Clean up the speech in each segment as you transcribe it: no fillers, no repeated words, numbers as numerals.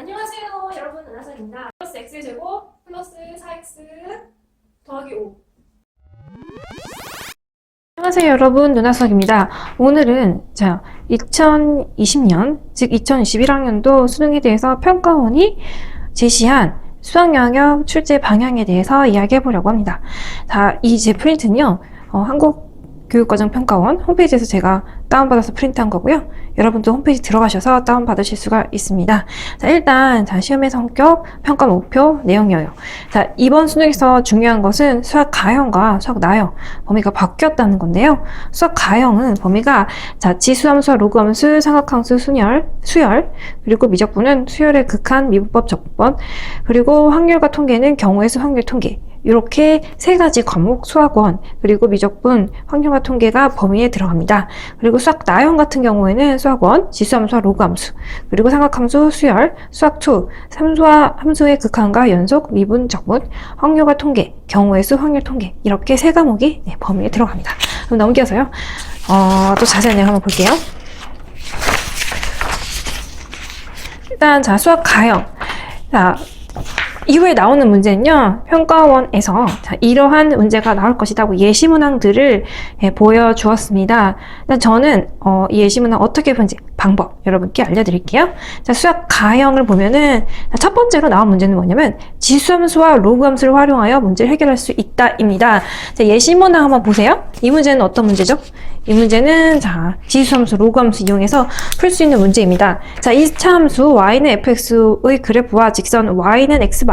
안녕하세요 여러분, 은하선입니다. 플러스 x제곱 플러스 4x 더하기 5. 안녕하세요 여러분, 누나수학입니다. 오늘은 2020년 즉 2021학년도 수능에 대해서 평가원이 제시한 수학영역 출제 방향에 대해서 이야기해 보려고 합니다. 이 제 프린트는요, 한국교육과정평가원 홈페이지에서 제가 다운받아서 프린트한 거고요. 여러분도 홈페이지 들어가셔서 다운받으실 수가 있습니다. 일단 시험의 성격, 평가 목표, 내용이에요. 이번 수능에서 중요한 것은 수학 가형과 수학 나형 범위가 바뀌었다는 건데요. 수학 가형은 범위가 지수함수와 로그함수, 삼각함수, 수열, 그리고 미적분은 수열의 극한, 미분법, 적분, 그리고 확률과 통계는 경우의 수, 확률, 통계, 이렇게 세 가지 과목 수학원, 그리고 미적분, 확률과 통계가 범위에 들어갑니다. 그리고 수학 나형 같은 경우에는 수학원, 지수함수와 로그함수, 그리고 삼각함수, 수열, 수학2, 함수의 극한과 연속, 미분, 적분, 확률과 통계, 경우의 수, 확률, 통계, 이렇게 세 과목이 범위에 들어갑니다. 그럼 넘겨서요, 또 자세한 내용 한번 볼게요. 일단 수학 가형. 이후에 나오는 문제는요, 평가원에서 이러한 문제가 나올 것이라고 예시문항들을 보여주었습니다. 저는 이 예시문항 어떻게 푸는지 방법 여러분께 알려드릴게요. 수학 가형을 보면은 첫 번째로 나온 문제는 뭐냐면 지수함수와 로그함수를 활용하여 문제를 해결할 수 있다입니다. 예시문항 한번 보세요. 이 문제는 어떤 문제죠? 이 문제는 지수함수, 로그함수 이용해서 풀 수 있는 문제입니다. 2차 함수 y는 fx의 그래프와 직선 y는 x-1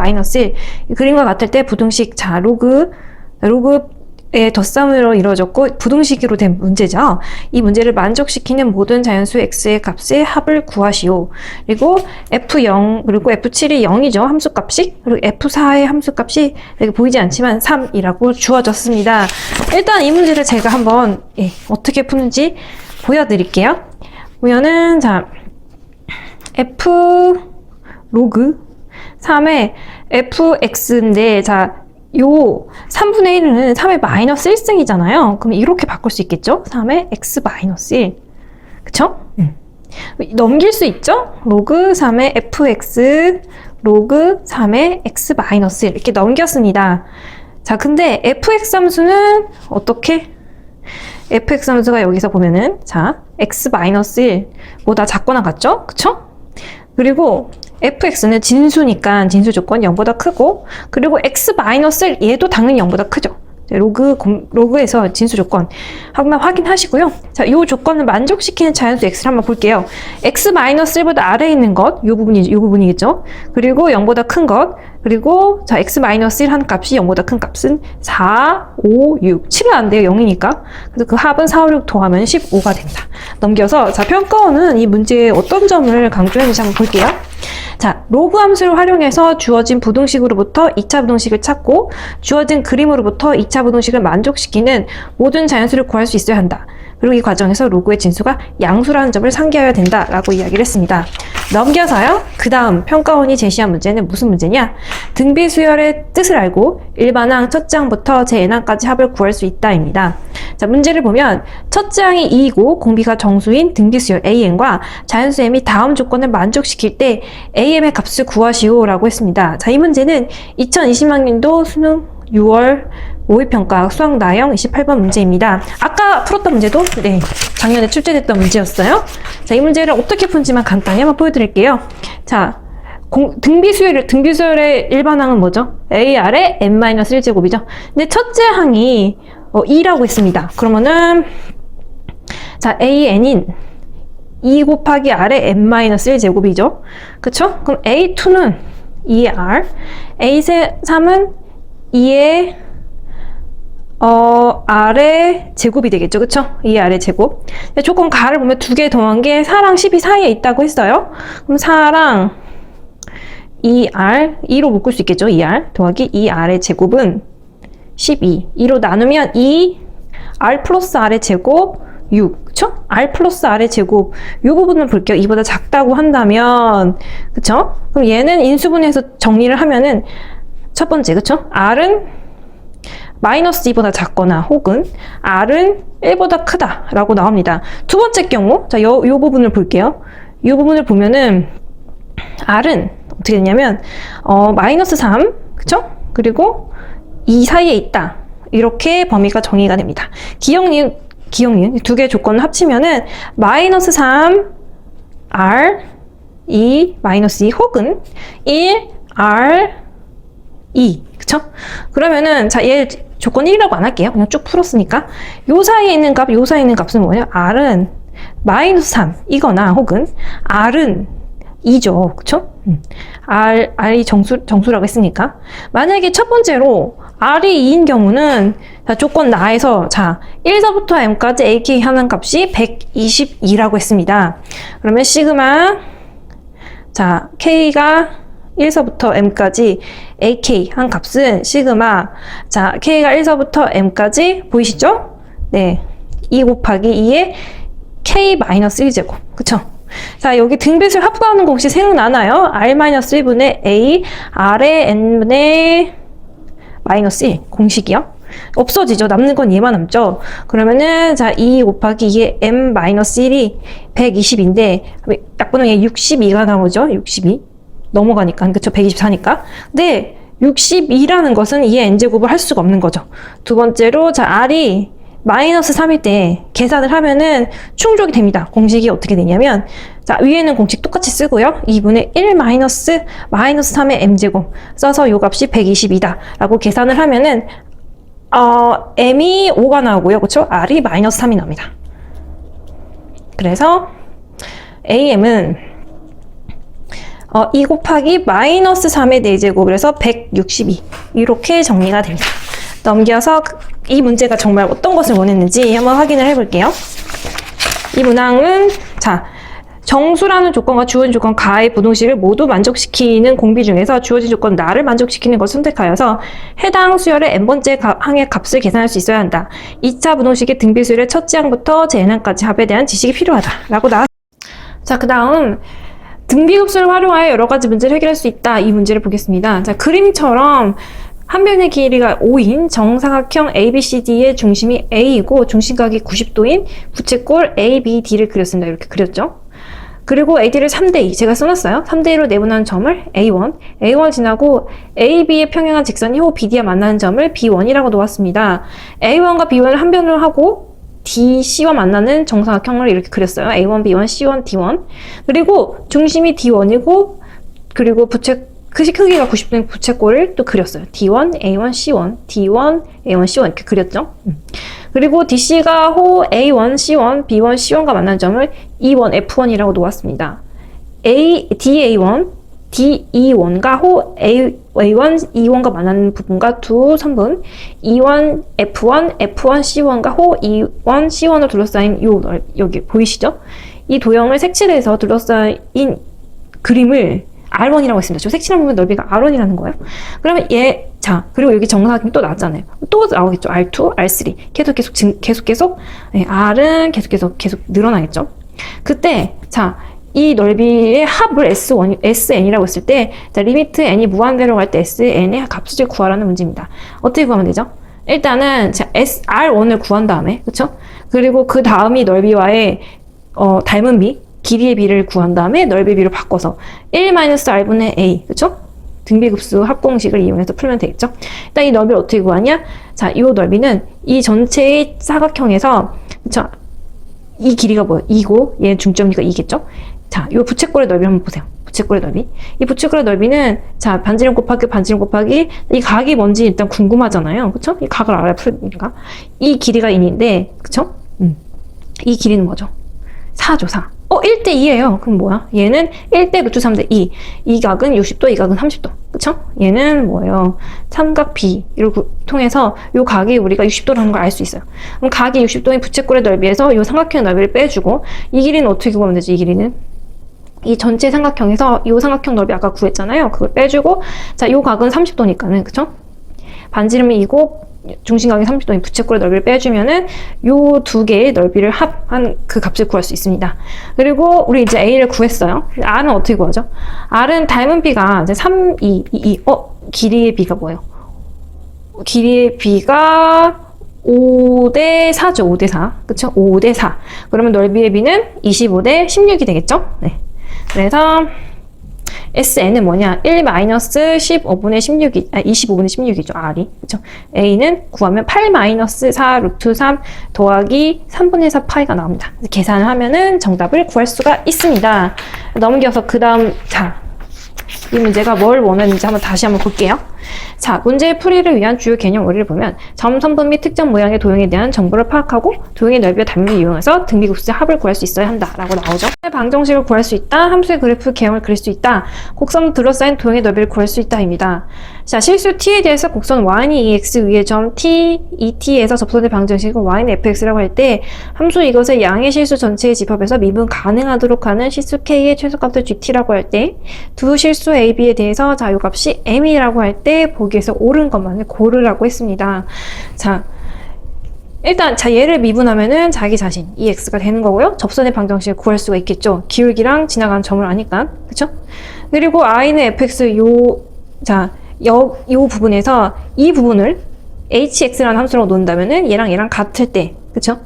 그림과 같을 때 부등식 로그의 덧셈으로 이루어졌고 부등식으로 된 문제죠. 이 문제를 만족시키는 모든 자연수 x의 값의 합을 구하시오. 그리고 f0 그리고 f7이 0이죠. 함수값이. 그리고 f4의 함수값이 여기 보이지 않지만 3이라고 주어졌습니다. 일단 이 문제를 제가 한번 어떻게 푸는지 보여드릴게요. 보면은 f 로그 3의 fx인데 요 3분의 1은 3의 마이너스 1승이잖아요. 그럼 이렇게 바꿀 수 있겠죠? 3의 x-1. 그쵸? 넘길 수 있죠? 로그 3의 fx 로그 3의 x-1 이렇게 넘겼습니다. 근데 fx 함수는 어떻게? fx 함수가 여기서 보면은 x-1보다 작거나 같죠? 그쵸? 그리고 fx는 진수니까 진수 조건 0보다 크고, 그리고 x-1 얘도 당연히 0보다 크죠. 로그에서 진수 조건 한번 확인하시고요. 이 조건을 만족시키는 자연수 x를 한번 볼게요. x-1보다 아래에 있는 것, 이 부분이겠죠. 그리고 0보다 큰 것, 그리고 x-1 한 값이 0보다 큰 값은 4, 5, 6. 7은 안 돼요. 0이니까. 그래서 그 합은 4, 5, 6 더하면 15가 된다. 넘겨서 평가원은 이 문제에 어떤 점을 강조했는지 한번 볼게요. 로그 함수를 활용해서 주어진 부등식으로부터 2차 부등식을 찾고 주어진 그림으로부터 2차 부등식을 만족시키는 모든 자연수를 구할 수 있어야 한다. 그리고 이 과정에서 로그의 진수가 양수라는 점을 상기하여야 된다라고 이야기를 했습니다. 넘겨서요. 그 다음 평가원이 제시한 문제는 무슨 문제냐? 등비수열의 뜻을 알고 일반항 첫째 항부터 제-n항까지 합을 구할 수 있다입니다. 문제를 보면 첫째 항이 2이고 공비가 정수인 등비수열 am과 자연수 m이 다음 조건을 만족시킬 때 am의 값을 구하시오라고 했습니다. 이 문제는 2020학년도 수능 6월 모의평가 수학 나형 28번 문제입니다. 아까 풀었던 문제도 작년에 출제됐던 문제였어요. 이 문제를 어떻게 푼지만 간단히 한번 보여드릴게요. 등비수열의 일반항은 뭐죠? a 아래 n-1제곱이죠. 근데 첫째 항이 2라고 했습니다. 그러면은 an인 2 곱하기 아래 n-1제곱이죠. 그쵸? 그럼 a2는 2의 r, a3은 2의 아래 제곱이 되겠죠. 그쵸? 2의 아래 제곱. 조건 가를 보면 두 개 더한 게 4랑 12 사이에 있다고 했어요. 그럼 4랑 2r, 2로 묶을 수 있겠죠. 2r 더하기 2r의 제곱은 12. 2로 나누면 2r 플러스 r의 제곱 6. 그쵸? r 플러스 r의 제곱. 이 부분을 볼게요. 2보다 작다고 한다면, 그쵸? 그럼 얘는 인수분해해서 정리를 하면은 첫 번째, 그쵸? r은 마이너스 2보다 작거나 혹은 r은 1보다 크다라고 나옵니다. 두 번째 경우, 요 부분을 볼게요. 이 부분을 보면은 r은 어떻게 되냐면 마이너스 3, 그쵸? 그리고 이 사이에 있다. 이렇게 범위가 정의가 됩니다. 기억니은 두 개의 조건을 합치면은 마이너스 3, R, 2, 마이너스 2 혹은 1, R, 2. 그쵸? 그러면은, 자, 얘 조건 1이라고 안 할게요. 그냥 쭉 풀었으니까. 요 사이에 있는 값, 요 사이에 있는 값은 뭐예요? R은 마이너스 3 이거나 혹은 R은 2죠. 그쵸? R이 정수라고 했으니까. 만약에 첫 번째로 R이 2인 경우는 자, 조건 나에서 자, 1서부터 M까지 AK 하는 값이 122라고 했습니다. 그러면 시그마 자, K가 1서부터 M까지 AK 한 값은 시그마 자, K가 1서부터 M까지 보이시죠? 네. 2 곱하기 2의 K-1제곱. 그쵸? 자, 여기 등비수를 합부하는 공식 생각나나요? R-1분의 A, R의 N분의 마이너스 1 공식이요. 없어지죠. 남는 건 얘만 남죠. 그러면은 자, 2 곱하기 2의 M-1이 120인데 약분은 62가 나오죠. 62. 넘어가니까. 그쵸? 124니까. 근데 62라는 것은 이의 n제곱을 할 수가 없는 거죠. 두 번째로 자, R이 마이너스 3일 때 계산을 하면은 충족이 됩니다. 공식이 어떻게 되냐면 자, 위에는 공식 똑같이 쓰고요. 2분의 1 마이너스 3의 m제곱 써서 요 값이 120이다 라고 계산을 하면은 m이 5가 나오고요. 그쵸? R이 마이너스 3이 나옵니다. 그래서 am은 2 곱하기 마이너스 3의 4제곱 그래서 162 이렇게 정리가 됩니다. 넘겨서 이 문제가 정말 어떤 것을 원했는지 한번 확인을 해볼게요. 이 문항은 자, 정수라는 조건과 주어진 조건 가의 부등식을 모두 만족시키는 공비 중에서 주어진 조건 나를 만족시키는 것을 선택하여서 해당 수열의 n번째 항의 값을 계산할 수 있어야 한다. 2차 부등식의 등비수열의 첫째 항부터 제n항까지 합에 대한 지식이 필요하다 라고 나왔습니다. 자, 그 다음 등비급수를 활용하여 여러 가지 문제를 해결할 수 있다. 이 문제를 보겠습니다. 자, 그림처럼 한 변의 길이가 5인 정사각형 ABCD의 중심이 A이고 중심각이 90도인 부채꼴 ABD를 그렸습니다. 이렇게 그렸죠. 그리고 AD를 3대2 제가 써놨어요. 3대2로 내분하는 점을 A1 지나고 AB의 평행한 직선이 호 BD와 만나는 점을 B1이라고 놓았습니다. A1과 B1을 한 변으로 하고 DC와 만나는 정사각형을 이렇게 그렸어요. A1, B1, C1, D1. 그리고 중심이 D1이고 그리고 크기가 90도인 부채꼴을 또 그렸어요. D1, A1, C1, D1, A1, C1 이렇게 그렸죠. 그리고 DC가 호 A1, C1, B1, C1과 만나는 점을 E1, F1이라고 놓았습니다. DA1, DE1가 호 A1, E1과 만나는 부분과 두 선분 E1, F1, F1, C1과 호 E1, C1을 둘러싸인 여기 보이시죠? 이 도형을 색칠해서 둘러싸인 그림을 R1이라고 했습니다. 저 색칠한 부분 넓이가 R1이라는 거예요. 그러면 자, 그리고 여기 정사각형이 또 나왔잖아요. 또 나오겠죠. R2, R3. 계속. 네, R은 계속 늘어나겠죠. 그때, 자, 이 넓이의 합을 SN이라고 했을 때, 자, 리미트 N이 무한대로 갈 때 SN의 값을 구하라는 문제입니다. 어떻게 구하면 되죠? 일단은, 자, R1을 구한 다음에, 그쵸? 그리고 그 다음이 넓이와의, 닮은 비, 길이의 비를 구한 다음에 넓이의 비로 바꿔서 1-R분의 A, 그쵸? 등비급수 합공식을 이용해서 풀면 되겠죠? 일단 이 넓이를 어떻게 구하냐? 자, 이 넓이는 이 전체의 사각형에서, 그쵸? 이 길이가 뭐예요? 2고, 얘 중점이니까 2겠죠? 자, 이 부채꼴의 넓이 한번 보세요. 부채꼴의 넓이. 이 부채꼴의 넓이는, 자, 반지름 곱하기, 이 각이 뭔지 일단 궁금하잖아요. 그쵸? 이 각을 알아야 풀니까. 이 길이가 2인데, 그쵸? 이 길이는 뭐죠? 4죠, 4. 1대2예요. 그럼 뭐야? 얘는 1대 루트 3대 2. 이 각은 60도, 이 각은 30도. 그쵸? 얘는 뭐예요? 삼각 B를 통해서 이 각이 우리가 60도라는 걸 알 수 있어요. 그럼 각이 60도인 부채꼴의 넓이에서 이 삼각형의 넓이를 빼주고 이 길이는 어떻게 구하면 되지? 이 길이는? 이 전체 삼각형에서 이 삼각형 넓이 아까 구했잖아요. 그걸 빼주고 자, 이 각은 30도니까는 그쵸? 반지름이 2고 중심각이 30도인 부채꼴의 넓이를 빼주면은 요 두 개의 넓이를 합한 그 값을 구할 수 있습니다. 그리고 우리 이제 A를 구했어요. R은 어떻게 구하죠? R은 닮은 B가 이제 3, 2, 2, 길이의 B가 뭐예요? 길이의 B가 5대 4죠. 5대 4. 그쵸? 5대 4. 그러면 넓이의 B는 25대 16이 되겠죠? 네. 그래서 SN은 뭐냐? 1-15분의 16이, 25분의 16이죠. R이. 그쵸? A는 구하면 8-4 루트 3 더하기 3분의 4 파이가 나옵니다. 계산을 하면은 정답을 구할 수가 있습니다. 넘겨서 그 다음, 자, 이 문제가 뭘 원하는지 다시 한번 볼게요. 자, 문제의 풀이를 위한 주요 개념 원리를 보면 점선분 및 특정 모양의 도형에 대한 정보를 파악하고 도형의 넓이와 단면을 이용해서 등비급수의 합을 구할 수 있어야 한다 라고 나오죠. 방정식을 구할 수 있다, 함수의 그래프 개형을 그릴 수 있다, 곡선 둘러싸인 도형의 넓이를 구할 수 있다 입니다. 자, 실수 t에 대해서 곡선 y는 ex 위의 점 t, et에서 접선의 방정식은 y는 fx라고 할 때 함수 이것을 양의 실수 전체의 집합에서 미분 가능하도록 하는 실수 k의 최소값을 gt라고 할 때 두 실수 a, b에 대해서 자, 요 값이 m이라고 할 때 보기에서 옳은 것만을 고르라고 했습니다. 자, 일단 자, 얘를 미분하면은 자기 자신 ex가 되는 거고요. 접선의 방정식을 구할 수가 있겠죠. 기울기랑 지나가는 점을 아니까. 그쵸? 그리고 i는 fx 요 부분에서 이 부분을 hx라는 함수라고 놓는다면은 얘랑 같을 때, 그쵸?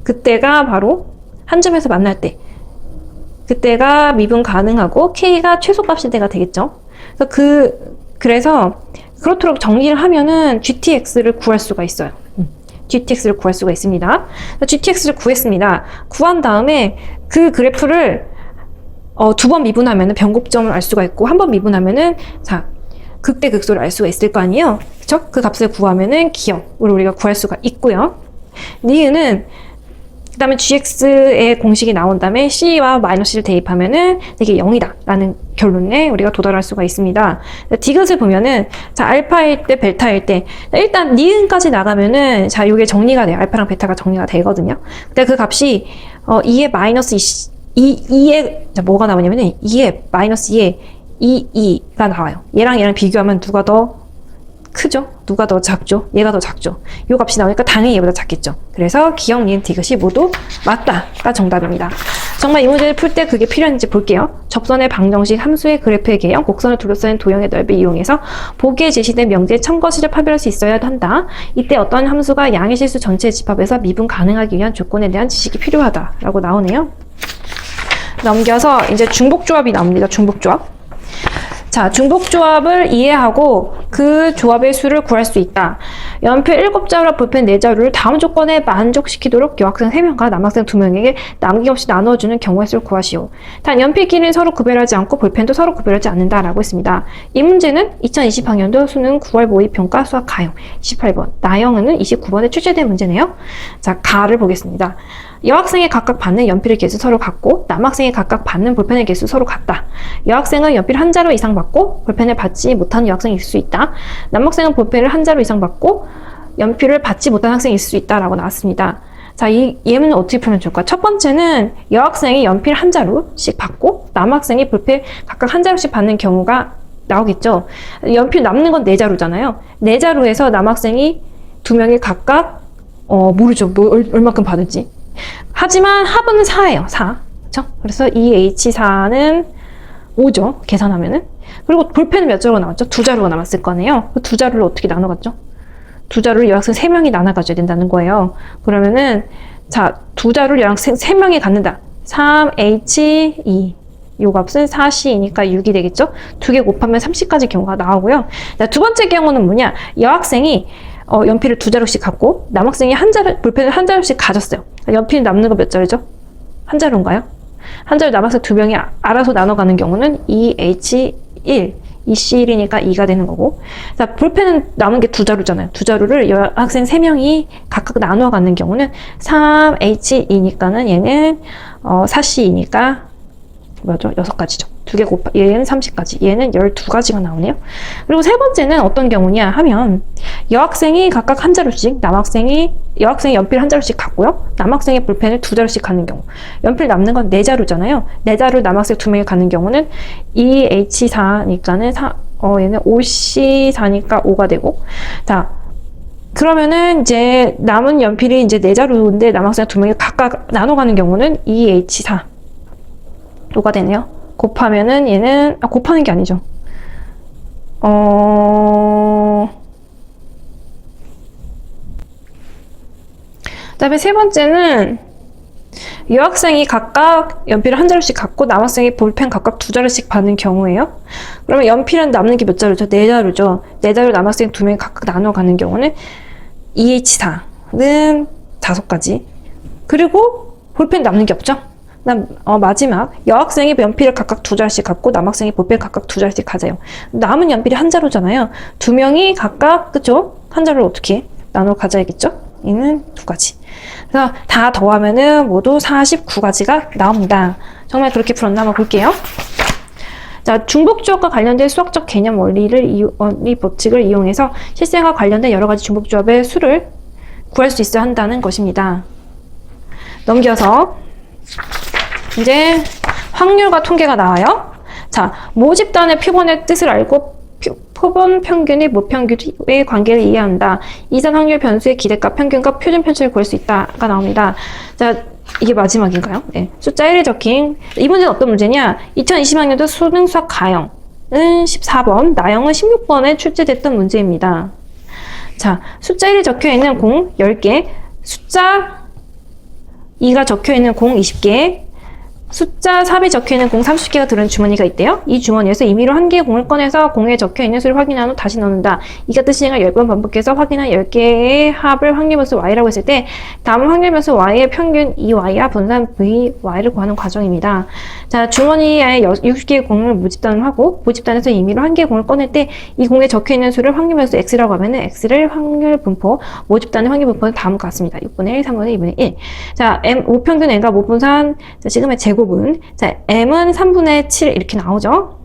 그때가 바로 한 점에서 만날 때, 그때가 미분 가능하고 k가 최소값일 때가 되겠죠. 그래서 그렇도록 정리를 하면은 GTX를 구할 수가 있어요. GTX를 구할 수가 있습니다. GTX를 구했습니다. 구한 다음에 그 그래프를 두 번 미분하면은 변곡점을 알 수가 있고 한 번 미분하면은 자, 극대극소를 알 수가 있을 거 아니에요. 그쵸? 그 값을 구하면은 기억을 우리가 구할 수가 있고요. 니은은 그 다음에 gx의 공식이 나온 다음에 c와 -c를 대입하면은 이게 0이다 라는 결론에 우리가 도달할 수가 있습니다. 디귿을 보면은 자, 알파일 때 벨타일 때 일단 니은까지 나가면은 자, 요게 정리가 돼요. 알파랑 베타가 정리가 되거든요. 근데 그 값이 2의 -2에 자, 뭐가 나오냐면은 2의 -2에 2가 나와요. 얘랑 비교하면 누가 더 크죠? 누가 더 작죠? 얘가 더 작죠? 요 값이 나오니까 당연히 얘보다 작겠죠? 그래서 기억, 니은, 디귿이 모두 맞다가 정답입니다. 정말 이 문제를 풀 때 그게 필요한지 볼게요. 접선의 방정식, 함수의 그래프의 개형, 곡선을 둘러싸인 도형의 넓이 이용해서 보기에 제시된 명제의 첨거시를 판별할 수 있어야 한다. 이때 어떤 함수가 양의 실수 전체의 집합에서 미분 가능하기 위한 조건에 대한 지식이 필요하다라고 나오네요. 넘겨서 이제 중복조합이 나옵니다. 중복조합. 자, 중복조합을 이해하고 그 조합의 수를 구할 수 있다. 연필 7자루와 볼펜 4자루를 다음 조건에 만족시키도록 여학생 3명과 남학생 2명에게 남김없이 나누어주는 경우의 수를 구하시오. 단 연필끼리는 서로 구별하지 않고 볼펜도 서로 구별하지 않는다라고 했습니다. 이 문제는 2020학년도 수능 9월 모의평가 수학 가형 28번, 나영은 29번에 출제된 문제네요. 자, 가를 보겠습니다. 여학생이 각각 받는 연필의 개수 서로 같고 남학생이 각각 받는 볼펜의 개수 서로 같다. 여학생은 연필 한 자루 이상 받고 볼펜을 받지 못하는 여학생이 있을 수 있다. 남학생은 볼펜을 한 자루 이상 받고 연필을 받지 못하는 학생이 있을 수 있다라고 나왔습니다. 자, 이 예문은 어떻게 풀면 좋을까? 첫 번째는 여학생이 연필 한 자루씩 받고 남학생이 볼펜 각각 한 자루씩 받는 경우가 나오겠죠. 연필 남는 건 4자루잖아요. 4자루에서 남학생이 2명이 각각 모르죠. 얼마큼 받을지. 하지만 합은 4예요. 4. 그쵸? 그래서 2H4는 5죠. 계산하면은. 그리고 볼펜은 몇 자루가 남았죠? 2자루가 남았을 거네요. 그 2자루를 어떻게 나눠갔죠? 2자루를 여학생 3명이 나눠가줘야 된다는 거예요. 그러면은 자, 2자루를 여학생 3명이 갖는다. 3H2. 요 값은 4C이니까 6이 되겠죠? 2개 곱하면 30까지 경우가 나오고요. 자, 두 번째 경우는 뭐냐? 여학생이 연필을 2자루씩 갖고 남학생이 볼펜을 한 자루씩 가졌어요. 연필 남는 거 몇 자루죠? 한 자루인가요? 한 자루 남학생 2명이 알아서 나눠가는 경우는 2H1, 2C1이니까 2가 되는 거고, 자, 볼펜은 남은 게 2자루잖아요. 2자루를 여학생 3명이 각각 나누어 갖는 경우는 3H2니까는 얘는 4C이니까 뭐죠? 6가지죠. 2개 곱하, 얘는 30가지, 얘는 12가지가 나오네요. 그리고 세 번째는 어떤 경우냐 하면, 여학생이 각각 한 자루씩, 여학생이 연필 한 자루씩 갖고요. 남학생이 볼펜을 2자루씩 갖는 경우. 연필 남는 건 4자루잖아요. 4자루 남학생 2명이 갖는 경우는 2H4니까는 얘는 5C4니까 5가 되고, 자, 그러면은 이제 남은 연필이 이제 4자루인데 남학생 2명이 각각 나눠가는 경우는 2H4. 5가 되네요. 곱하면은 얘는 곱하는 게 아니죠. 그다음에 세 번째는 여학생이 각각 연필을 한 자루씩 갖고 남학생이 볼펜 각각 두 자루씩 받는 경우에요. 그러면 연필은 남는 게 몇 자루죠? 네 자루죠. 네 자루 남학생 두 명이 각각 나눠 가는 경우는 2H4는 5가지. 그리고 볼펜 남는 게 없죠? 마지막 여학생이 연필을 각각 두 자루씩 갖고 남학생이 볼펜 각각 두 자루씩 가져요. 남은 연필이 한 자루잖아요. 두 명이 각각 그쵸? 한 자루를 어떻게 나눠 가져야겠죠? 이는 2가지. 그래서 다 더하면은 모두 49가지가 나옵니다. 정말 그렇게 풀었나 한번 볼게요. 자, 중복조합과 관련된 수학적 개념 원리 법칙을 이용해서 실생활 관련된 여러 가지 중복조합의 수를 구할 수 있어야 한다는 것입니다. 넘겨서 이제 확률과 통계가 나와요. 자, 모집단의 표본의 뜻을 알고 표본 평균의 모평균의 관계를 이해한다. 이산 확률 변수의 기대값 평균과 표준 편차를 구할 수 있다가 나옵니다. 자, 이게 마지막인가요? 네. 숫자 1에 적힌 이 문제는 어떤 문제냐? 2020학년도 수능 수학 가형은 14번, 나형은 16번에 출제됐던 문제입니다. 자, 숫자 1에 적혀있는 공 10개, 숫자 2가 적혀있는 공 20개, 숫자 4에 적혀있는 공 30개가 들은 주머니가 있대요. 이 주머니에서 임의로 한 개의 공을 꺼내서 공에 적혀있는 수를 확인한 후 다시 넣는다. 이 같은 시행을 10번 반복해서 확인한 10개의 합을 확률변수 y라고 했을 때 다음은 확률변수 y의 평균 2y와 분산 vy를 구하는 과정입니다. 자, 주머니에 60개의 공을 모집단을 하고 모집단에서 임의로 한 개의 공을 꺼낼 때 이 공에 적혀있는 수를 확률변수 x라고 하면은 x를 확률분포, 모집단의 확률분포는 다음과 같습니다. 6분의 1, 3분의 2분의 1. 자, m 5평균 n과 모분산 자, 지금의 제곱은 자, m은 3분의 7 이렇게 나오죠.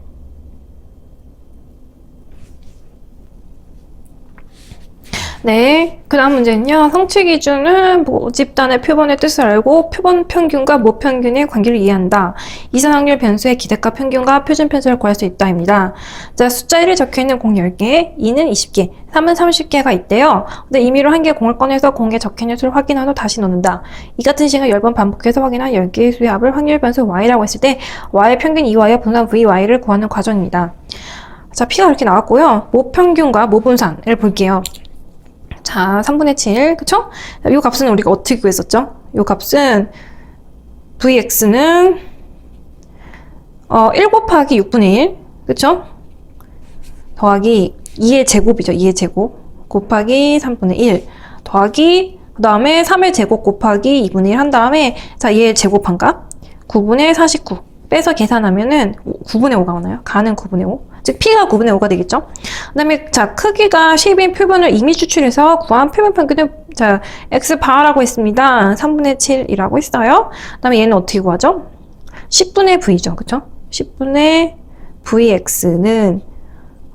네, 그 다음 문제는요. 성취 기준은 모집단의 표본의 뜻을 알고 표본 평균과 모평균의 관계를 이해한다. 이산 확률 변수의 기대값 평균과 표준 편차를 구할 수 있다입니다. 자, 숫자 1에 적혀있는 공 10개, 2는 20개, 3은 30개가 있대요. 근데 임의로 한 개의 공을 꺼내서 공에 적혀있는 수를 확인한 후 다시 넣는다. 이 같은 시행을 10번 반복해서 확인한 10개의 수의 합을 확률 변수 y라고 했을 때 y의 평균 2y와 분산 vy를 구하는 과정입니다. 자, P가 이렇게 나왔고요. 모평균과 모분산을 볼게요. 자, 3분의 7, 그쵸? 이 값은 우리가 어떻게 구했었죠? 이 값은 vx는 1 곱하기 6분의 1, 그쵸? 더하기 2의 제곱이죠. 2의 제곱 곱하기 3분의 1 더하기 그 다음에 3의 제곱 곱하기 2분의 1 한 다음에 자, 얘의 제곱한 값 9분의 49 빼서 계산하면은 9분의 5가 오나요? 가는 9분의 5. 즉 P가 9분의 5가 되겠죠? 그 다음에 자, 크기가 10인 표본을 이미 추출해서 구한 표본 평균을 자, x바라고 했습니다. 3분의 7이라고 했어요. 그 다음에 얘는 어떻게 구하죠? 10분의 v죠. 그쵸? 10분의 vx는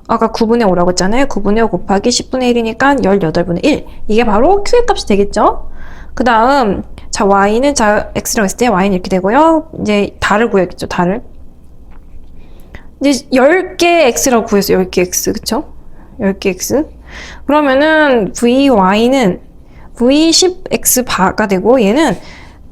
아까 9분의 5라고 했잖아요. 9분의 5 곱하기 10분의 1이니까 18분의 1. 이게 바로 q의 값이 되겠죠? 그 다음 자, y는 자, x라고 했을 때 y는 이렇게 되고요. 이제 달을 구해야겠죠. 달을. 이제 10개 x라고 구했어요. 10개 x. 그쵸? 10개 x. 그러면은 vy는 v10x 바가 되고 얘는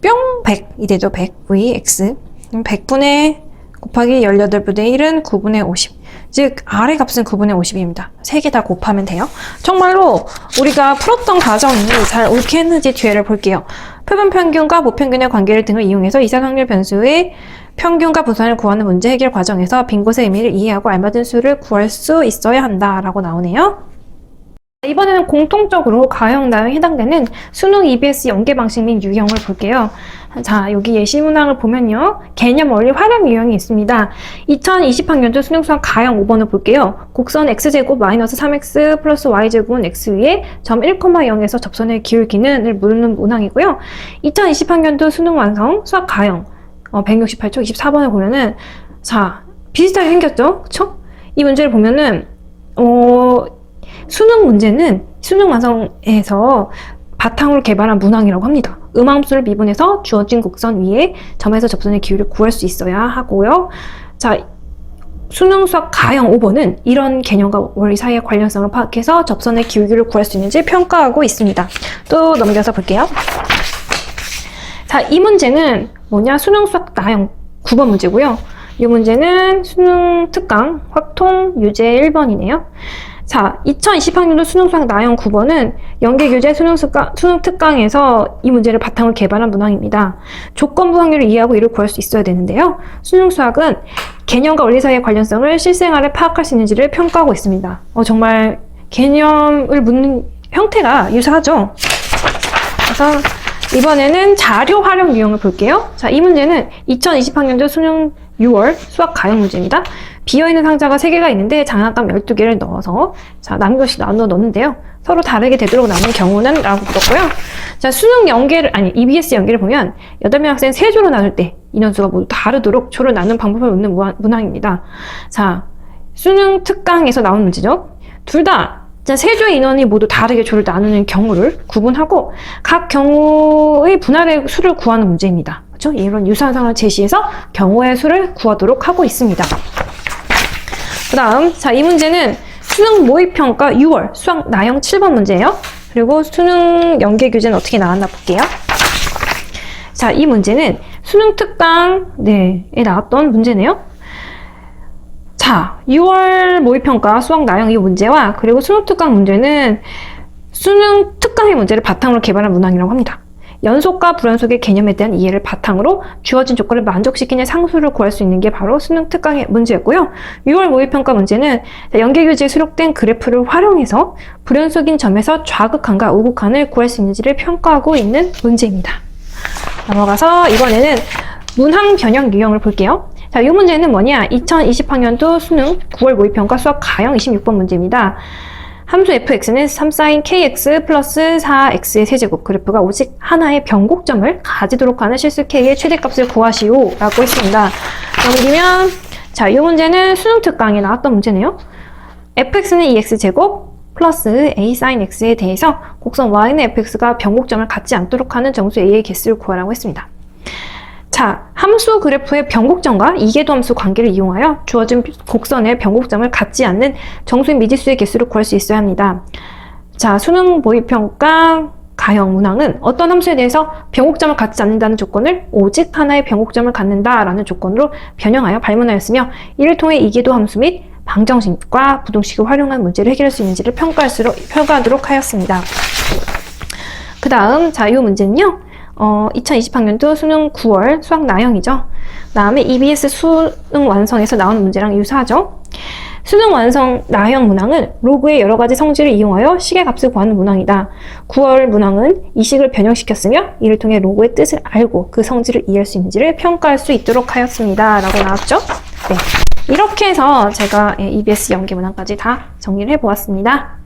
뿅 100이 되죠. 100 vx. 100분의 곱하기 18분의 1은 9분의 50. 즉 아래 값은 9분의 50입니다. 3개 다 곱하면 돼요. 정말로 우리가 풀었던 과정이 잘 옳게 했는지 뒤에를 볼게요. 표본 평균과 모평균의 관계를 등을 이용해서 이산 확률 변수의 평균과 분산을 구하는 문제 해결 과정에서 빈 곳의 의미를 이해하고 알맞은 수를 구할 수 있어야 한다라고 나오네요. 이번에는 공통적으로 가형, 나형에 해당되는 수능 EBS 연계 방식 및 유형을 볼게요. 자, 여기 예시 문항을 보면요. 개념 원리 활용 유형이 있습니다. 2020학년도 수능 수학 가형 5번을 볼게요. 곡선 x제곱 마이너스 3x 플러스 y제곱은 x 위에 점 1,0에서 접선의 기울기는을 묻는 문항이고요. 2020학년도 수능 완성 수학 가형 168쪽 24번을 보면은 자, 비슷하게 생겼죠? 그쵸? 이 문제를 보면은 수능 문제는 수능 완성에서 바탕으로 개발한 문항이라고 합니다. 음함수를 미분해서 주어진 곡선 위에 점에서 접선의 기울을 구할 수 있어야 하고요. 자, 수능 수학 가형 5번은 이런 개념과 원리 사이의 관련성을 파악해서 접선의 기울기를 구할 수 있는지 평가하고 있습니다. 또 넘겨서 볼게요. 자, 이 문제는 뭐냐? 수능 수학 나형 9번 문제고요. 이 문제는 수능 특강 확통 유제 1번이네요. 자, 2020학년도 수능수학 나형 9번은 연계교재 수능 특강에서 이 문제를 바탕으로 개발한 문항입니다. 조건부 확률을 이해하고 이를 구할 수 있어야 되는데요. 수능수학은 개념과 원리 사이의 관련성을 실생활에 파악할 수 있는지를 평가하고 있습니다. 정말 개념을 묻는 형태가 유사하죠. 그래서 이번에는 자료 활용 유형을 볼게요. 자, 이 문제는 2020학년도 수능 6월 수학 가형 문제입니다. 비어있는 상자가 3개가 있는데 장난감 12개를 넣어서 자, 남은 것씩 나눠 넣는데요. 서로 다르게 되도록 나눈 경우는? 라고 물었고요. 자, 수능 연계를, EBS 연계를 보면 8명 학생 3조로 나눌 때 인원수가 모두 다르도록 조를 나눈 방법을 묻는 문항입니다. 자, 수능 특강에서 나온 문제죠. 둘 다 3조의 인원이 모두 다르게 조를 나누는 경우를 구분하고 각 경우의 분할의 수를 구하는 문제입니다. 그렇죠? 이런 유사한 상황을 제시해서 경우의 수를 구하도록 하고 있습니다. 그 다음, 자, 이 문제는 수능 모의평가 6월 수학 나형 7번 문제예요. 그리고 수능 연계 교재는 어떻게 나왔나 볼게요. 자, 이 문제는 수능 특강에 나왔던 문제네요. 자, 6월 모의평가 수학 나형 이 문제와 그리고 수능 특강 문제는 수능 특강의 문제를 바탕으로 개발한 문항이라고 합니다. 연속과 불연속의 개념에 대한 이해를 바탕으로 주어진 조건을 만족시키는 상수를 구할 수 있는 게 바로 수능 특강의 문제였고요. 6월 모의평가 문제는 연계교재에 수록된 그래프를 활용해서 불연속인 점에서 좌극한과 우극한을 구할 수 있는지를 평가하고 있는 문제입니다. 넘어가서 이번에는 문항 변형 유형을 볼게요. 자, 이 문제는 뭐냐? 2020학년도 수능 9월 모의평가 수학 가형 26번 문제입니다. 함수 fx는 3sin kx 플러스 4x의 세제곱 그래프가 오직 하나의 변곡점을 가지도록 하는 실수 k의 최대값을 구하시오 라고 했습니다. 넘기면 자, 이 문제는 수능 특강에 나왔던 문제네요. fx는 2x제곱 플러스 a sin x에 대해서 곡선 y는 fx가 변곡점을 갖지 않도록 하는 정수 a의 개수를 구하라고 했습니다. 자, 함수 그래프의 변곡점과 이계도 함수 관계를 이용하여 주어진 곡선의 변곡점을 갖지 않는 정수인 미지수의 개수를 구할 수 있어야 합니다. 자, 수능 모의평가 가형 문항은 어떤 함수에 대해서 변곡점을 갖지 않는다는 조건을 오직 하나의 변곡점을 갖는다라는 조건으로 변형하여 발문하였으며 이를 통해 이계도 함수 및 방정식과 부동식을 활용한 문제를 해결할 수 있는지를 평가하도록 하였습니다. 그 다음, 자, 이 문제는요. 2020학년도 수능 9월 수학 나형이죠. 다음에 EBS 수능 완성에서 나오는 문제랑 유사하죠. 수능 완성 나형 문항은 로그의 여러 가지 성질을 이용하여 식의 값을 구하는 문항이다. 9월 문항은 이 식을 변형시켰으며 이를 통해 로그의 뜻을 알고 그 성질을 이해할 수 있는지를 평가할 수 있도록 하였습니다. 라고 나왔죠. 네. 이렇게 해서 제가 EBS 연계 문항까지 다 정리를 해보았습니다.